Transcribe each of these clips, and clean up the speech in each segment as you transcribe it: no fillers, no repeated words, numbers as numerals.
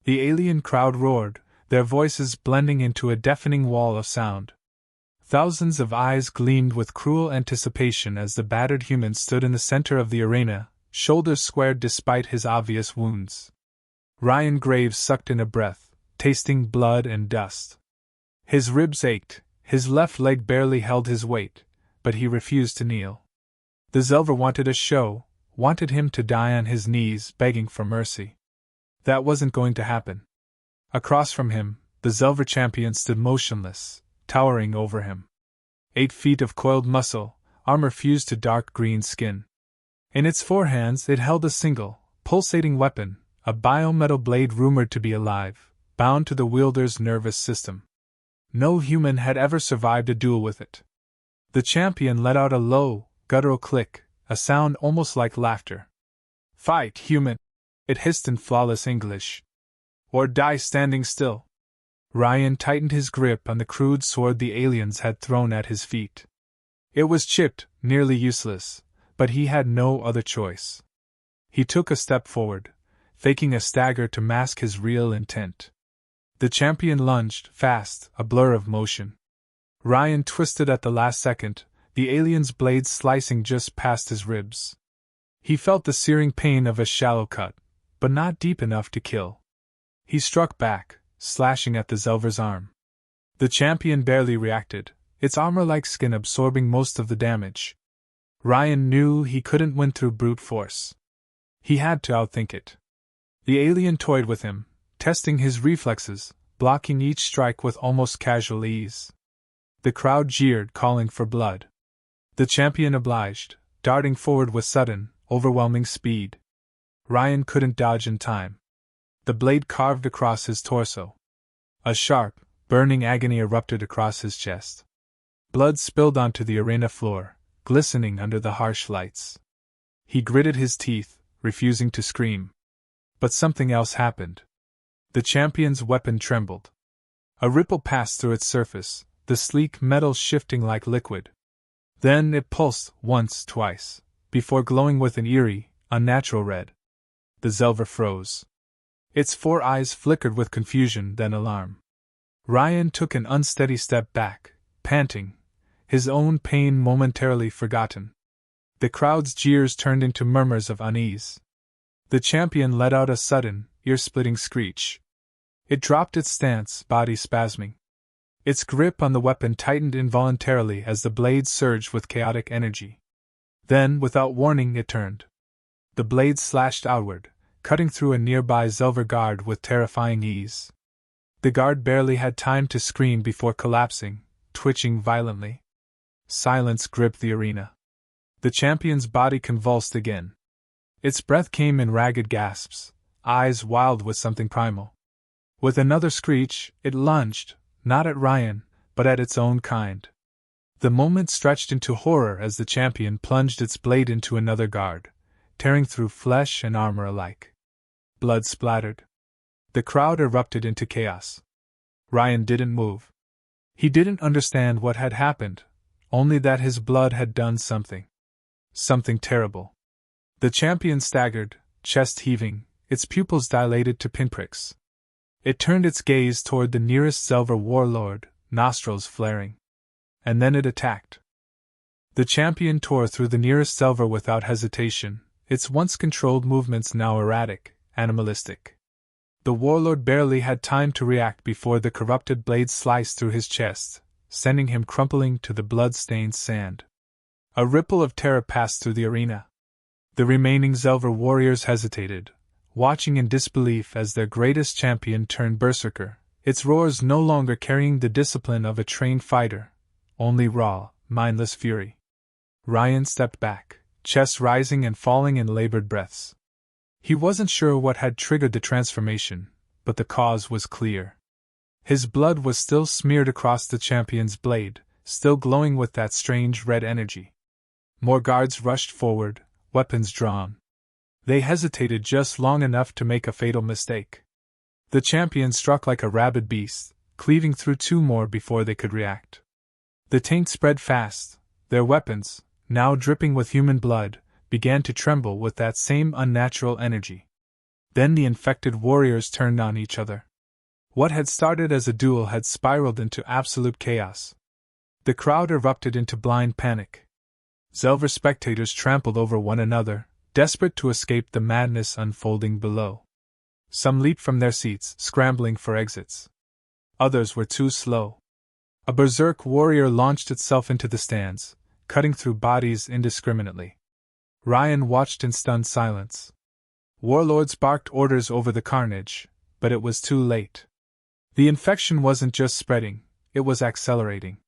The alien crowd roared, their voices blending into a deafening wall of sound. Thousands of eyes gleamed with cruel anticipation as the battered human stood in the center of the arena, shoulders squared despite his obvious wounds. Ryan Graves sucked in a breath, tasting blood and dust. His ribs ached, his left leg barely held his weight, but he refused to kneel. The Zelver wanted a show, wanted him to die on his knees begging for mercy. That wasn't going to happen. Across from him, the Zelver champion stood motionless, towering over him. 8 feet of coiled muscle, armor fused to dark green skin. In its forehands it held a single, pulsating weapon, a biometal blade rumored to be alive, bound to the wielder's nervous system. No human had ever survived a duel with it. The champion let out a low, guttural click, a sound almost like laughter. "Fight, human!" it hissed in flawless English. "Or die standing still." Ryan tightened his grip on the crude sword the aliens had thrown at his feet. It was chipped, nearly useless, but he had no other choice. He took a step forward, faking a stagger to mask his real intent. The champion lunged, fast, a blur of motion. Ryan twisted at the last second, the alien's blade slicing just past his ribs. He felt the searing pain of a shallow cut, but not deep enough to kill. He struck back, slashing at the Zelver's arm. The champion barely reacted, its armor-like skin absorbing most of the damage. Ryan knew he couldn't win through brute force. He had to outthink it. The alien toyed with him, testing his reflexes, blocking each strike with almost casual ease. The crowd jeered, calling for blood. The champion obliged, darting forward with sudden, overwhelming speed. Ryan couldn't dodge in time. The blade carved across his torso. A sharp, burning agony erupted across his chest. Blood spilled onto the arena floor, glistening under the harsh lights. He gritted his teeth, refusing to scream. But something else happened. The champion's weapon trembled. A ripple passed through its surface, the sleek metal shifting like liquid. Then it pulsed once, twice, before glowing with an eerie, unnatural red. The Zelver froze. Its 4 eyes flickered with confusion, then alarm. Ryan took an unsteady step back, panting, his own pain momentarily forgotten. The crowd's jeers turned into murmurs of unease. The champion let out a sudden, ear-splitting screech. It dropped its stance, body spasming. Its grip on the weapon tightened involuntarily as the blade surged with chaotic energy. Then, without warning, it turned. The blade slashed outward, cutting through a nearby Zelver guard with terrifying ease. The guard barely had time to scream before collapsing, twitching violently. Silence gripped the arena. The champion's body convulsed again. Its breath came in ragged gasps, eyes wild with something primal. With another screech, it lunged, not at Ryan, but at its own kind. The moment stretched into horror as the champion plunged its blade into another guard, tearing through flesh and armor alike. Blood splattered. The crowd erupted into chaos. Ryan didn't move. He didn't understand what had happened, only that his blood had done something. Something terrible. The champion staggered, chest heaving, its pupils dilated to pinpricks. It turned its gaze toward the nearest Zelver warlord, nostrils flaring. And then it attacked. The champion tore through the nearest Zelver without hesitation, its once controlled movements now erratic, animalistic. The warlord barely had time to react before the corrupted blade sliced through his chest, sending him crumpling to the blood-stained sand. A ripple of terror passed through the arena. The remaining Zelver warriors hesitated, watching in disbelief as their greatest champion turned berserker, its roars no longer carrying the discipline of a trained fighter, only raw, mindless fury. Ryan stepped back, chest rising and falling in labored breaths. He wasn't sure what had triggered the transformation, but the cause was clear. His blood was still smeared across the champion's blade, still glowing with that strange red energy. More guards rushed forward, weapons drawn. They hesitated just long enough to make a fatal mistake. The champion struck like a rabid beast, cleaving through 2 more before they could react. The taint spread fast. Their weapons, now dripping with human blood, began to tremble with that same unnatural energy. Then the infected warriors turned on each other. What had started as a duel had spiraled into absolute chaos. The crowd erupted into blind panic. Zelver spectators trampled over one another, desperate to escape the madness unfolding below. Some leaped from their seats, scrambling for exits. Others were too slow. A berserk warrior launched itself into the stands, cutting through bodies indiscriminately. Ryan watched in stunned silence. Warlords barked orders over the carnage, but it was too late. The infection wasn't just spreading, it was accelerating.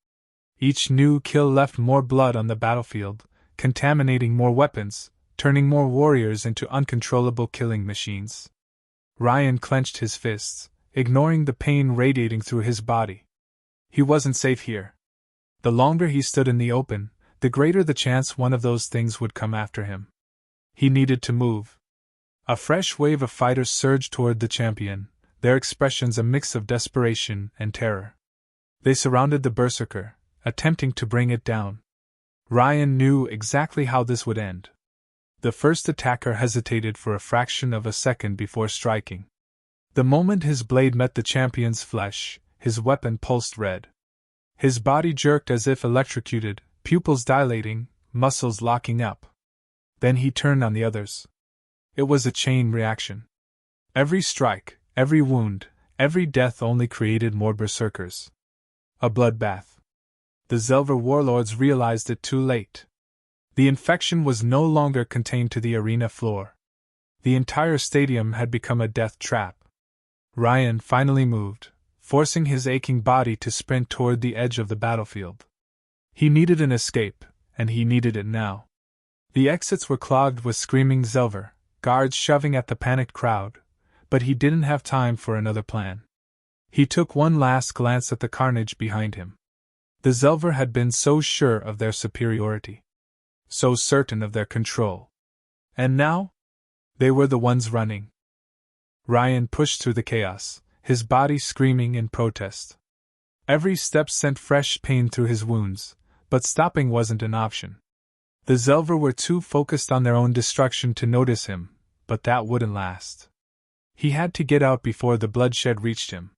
Each new kill left more blood on the battlefield, contaminating more weapons, turning more warriors into uncontrollable killing machines. Ryan clenched his fists, ignoring the pain radiating through his body. He wasn't safe here. The longer he stood in the open, the greater the chance one of those things would come after him. He needed to move. A fresh wave of fighters surged toward the champion, their expressions a mix of desperation and terror. They surrounded the berserker, attempting to bring it down. Ryan knew exactly how this would end. The first attacker hesitated for a fraction of a second before striking. The moment his blade met the champion's flesh, his weapon pulsed red. His body jerked as if electrocuted, pupils dilating, muscles locking up. Then he turned on the others. It was a chain reaction. Every strike, every wound, every death only created more berserkers. A bloodbath. The Zelver warlords realized it too late. The infection was no longer contained to the arena floor. The entire stadium had become a death trap. Ryan finally moved, forcing his aching body to sprint toward the edge of the battlefield. He needed an escape, and he needed it now. The exits were clogged with screaming Zelver, guards shoving at the panicked crowd, but he didn't have time for another plan. He took one last glance at the carnage behind him. The Zelver had been so sure of their superiority, so certain of their control. And now? They were the ones running. Ryan pushed through the chaos, his body screaming in protest. Every step sent fresh pain through his wounds, but stopping wasn't an option. The Zelver were too focused on their own destruction to notice him, but that wouldn't last. He had to get out before the bloodshed reached him.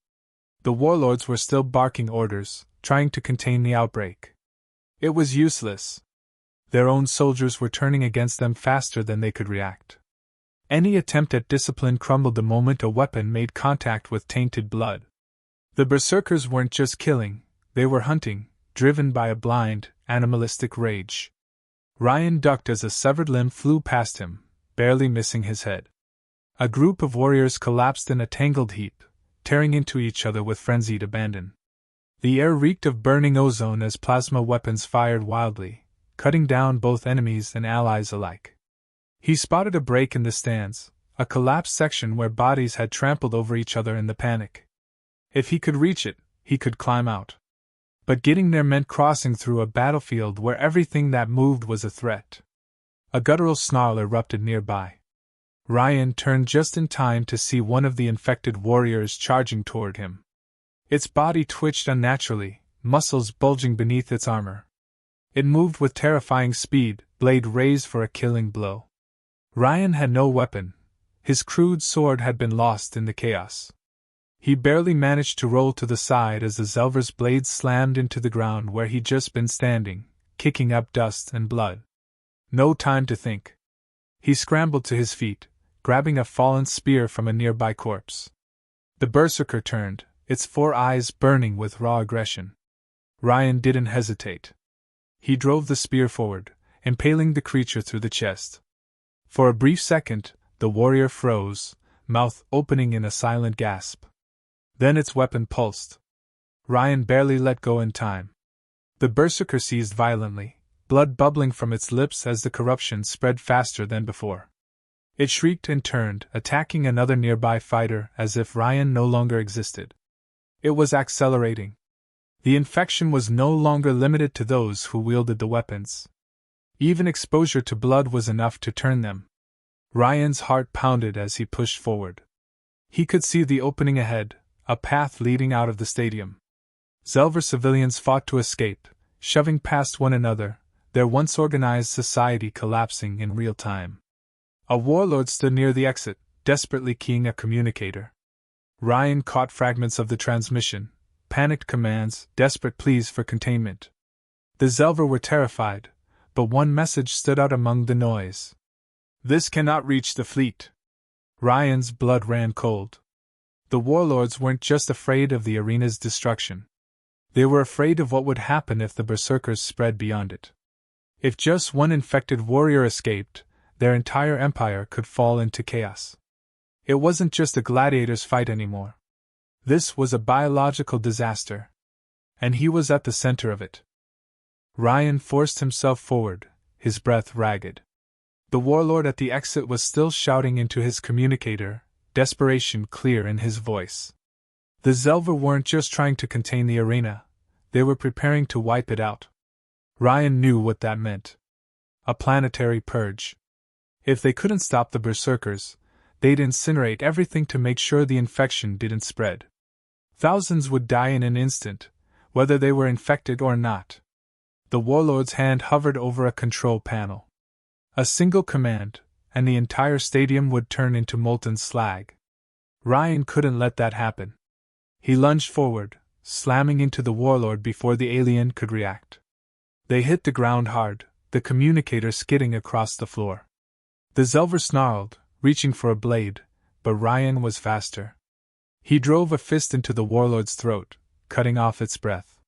The warlords were still barking orders, trying to contain the outbreak. It was useless. Their own soldiers were turning against them faster than they could react. Any attempt at discipline crumbled the moment a weapon made contact with tainted blood. The berserkers weren't just killing, they were hunting, driven by a blind, animalistic rage. Ryan ducked as a severed limb flew past him, barely missing his head. A group of warriors collapsed in a tangled heap, tearing into each other with frenzied abandon. The air reeked of burning ozone as plasma weapons fired wildly, cutting down both enemies and allies alike. He spotted a break in the stands, a collapsed section where bodies had trampled over each other in the panic. If he could reach it, he could climb out. But getting there meant crossing through a battlefield where everything that moved was a threat. A guttural snarl erupted nearby. Ryan turned just in time to see one of the infected warriors charging toward him. Its body twitched unnaturally, muscles bulging beneath its armor. It moved with terrifying speed, blade raised for a killing blow. Ryan had no weapon. His crude sword had been lost in the chaos. He barely managed to roll to the side as the Zelver's blade slammed into the ground where he'd just been standing, kicking up dust and blood. No time to think. He scrambled to his feet, grabbing a fallen spear from a nearby corpse. The berserker turned, its 4 eyes burning with raw aggression. Ryan didn't hesitate. He drove the spear forward, impaling the creature through the chest. For a brief second, the warrior froze, mouth opening in a silent gasp. Then its weapon pulsed. Ryan barely let go in time. The berserker seized violently, blood bubbling from its lips as the corruption spread faster than before. It shrieked and turned, attacking another nearby fighter as if Ryan no longer existed. It was accelerating. The infection was no longer limited to those who wielded the weapons. Even exposure to blood was enough to turn them. Ryan's heart pounded as he pushed forward. He could see the opening ahead, a path leading out of the stadium. Zelver civilians fought to escape, shoving past one another, their once organized society collapsing in real time. A warlord stood near the exit, desperately keying a communicator. Ryan caught fragments of the transmission, panicked commands, desperate pleas for containment. The Zelver were terrified, but one message stood out among the noise. "This cannot reach the fleet." Ryan's blood ran cold. The warlords weren't just afraid of the arena's destruction. They were afraid of what would happen if the berserkers spread beyond it. If just one infected warrior escaped, their entire empire could fall into chaos. It wasn't just a gladiator's fight anymore. This was a biological disaster. And he was at the center of it. Ryan forced himself forward, his breath ragged. The warlord at the exit was still shouting into his communicator, desperation clear in his voice. The Zelver weren't just trying to contain the arena, they were preparing to wipe it out. Ryan knew what that meant. A planetary purge. If they couldn't stop the berserkers, they'd incinerate everything to make sure the infection didn't spread. Thousands would die in an instant, whether they were infected or not. The warlord's hand hovered over a control panel. A single command, and the entire stadium would turn into molten slag. Ryan couldn't let that happen. He lunged forward, slamming into the warlord before the alien could react. They hit the ground hard, the communicator skidding across the floor. The Zelver snarled, reaching for a blade, but Ryan was faster. He drove a fist into the warlord's throat, cutting off its breath.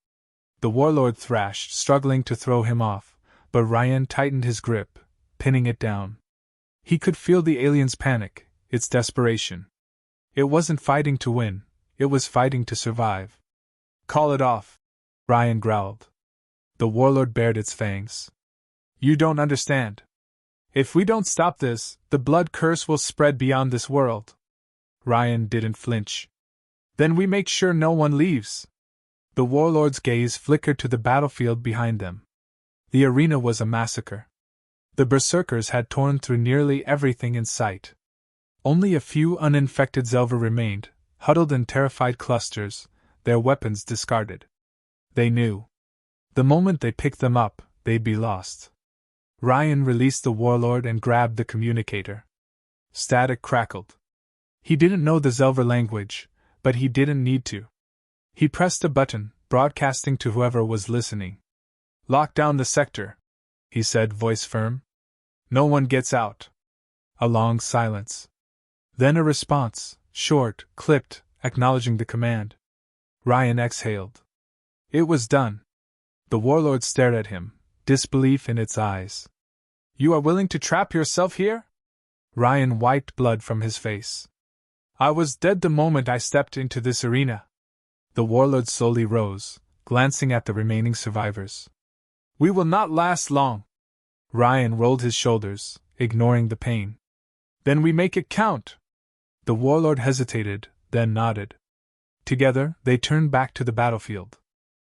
The warlord thrashed, struggling to throw him off, but Ryan tightened his grip, pinning it down. He could feel the alien's panic, its desperation. It wasn't fighting to win, it was fighting to survive. "Call it off," Ryan growled. The warlord bared its fangs. "You don't understand. If we don't stop this, the blood curse will spread beyond this world." Ryan didn't flinch. "Then we make sure no one leaves." The warlord's gaze flickered to the battlefield behind them. The arena was a massacre. The berserkers had torn through nearly everything in sight. Only a few uninfected Zelver remained, huddled in terrified clusters, their weapons discarded. They knew. The moment they picked them up, they'd be lost. Ryan released the warlord and grabbed the communicator. Static crackled. He didn't know the Zelver language, but he didn't need to. He pressed a button, broadcasting to whoever was listening. "Lock down the sector," he said, voice firm. "No one gets out." A long silence. Then a response, short, clipped, acknowledging the command. Ryan exhaled. It was done. The warlord stared at him, disbelief in its eyes. "You are willing to trap yourself here?" Ryan wiped blood from his face. "I was dead the moment I stepped into this arena." The warlord slowly rose, glancing at the remaining survivors. "We will not last long." Ryan rolled his shoulders, ignoring the pain. "Then we make it count." The warlord hesitated, then nodded. Together, they turned back to the battlefield.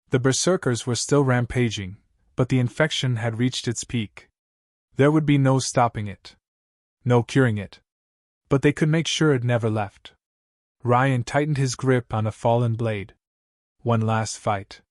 The berserkers were still rampaging, but the infection had reached its peak. There would be no stopping it. No curing it. But they could make sure it never left. Ryan tightened his grip on a fallen blade. One last fight.